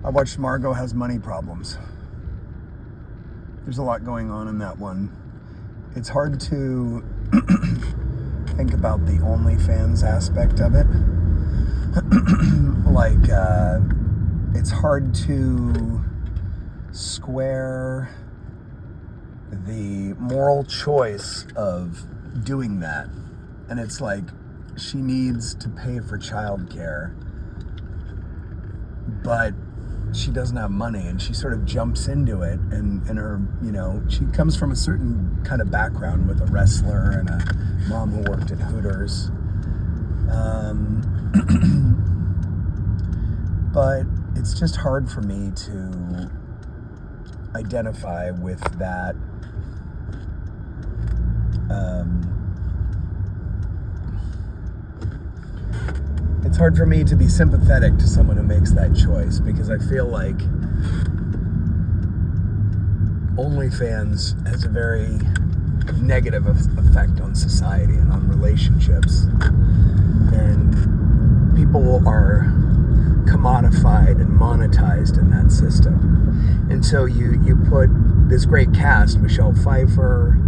I watched Margo Has Money Problems. There's a lot going on in that one. It's hard to think about the OnlyFans aspect of it. It's hard to square the moral choice of doing that. And it's like she needs to pay for childcare, but she doesn't have money, and she sort of jumps into it, and her, she comes from a certain kind of background with a wrestler and a mom who worked at Hooters. But it's just hard for me to identify with that. It's hard for me to be sympathetic to someone who makes that choice, because I feel like OnlyFans has a very negative effect on society and on relationships. And people are commodified and monetized in that system. And so you put this great cast, Michelle Pfeiffer,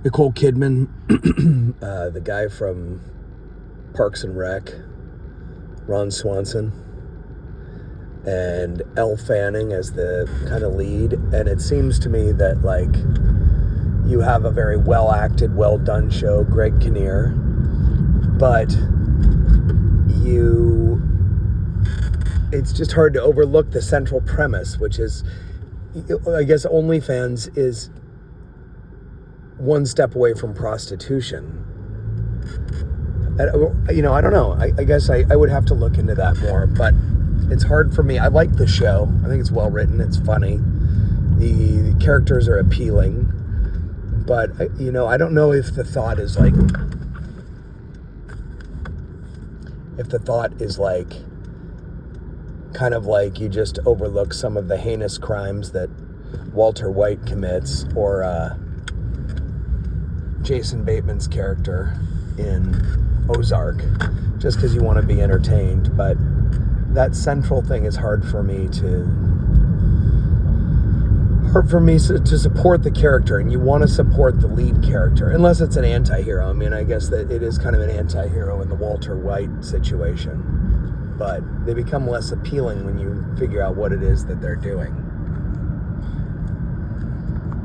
Nicole Kidman, the guy from Parks and Rec, Ron Swanson, and Elle Fanning as the kind of lead. And it seems to me that you have a very well acted, well done show, Greg Kinnear, but it's just hard to overlook the central premise, which is, I guess, OnlyFans is one step away from prostitution. I don't know. I guess I would have to look into that more, but it's hard for me. I like the show. I think it's well written. It's funny. The characters are appealing, but I don't know if the thought is kind of like you just overlook some of the heinous crimes that Walter White commits, or Jason Bateman's character in Ozark, just because you want to be entertained. But that central thing is hard for me to support the character, and you want to support the lead character, unless it's an anti-hero. I mean, I guess that it is kind of an anti-hero in the Walter White situation, but they become less appealing when you figure out what it is that they're doing.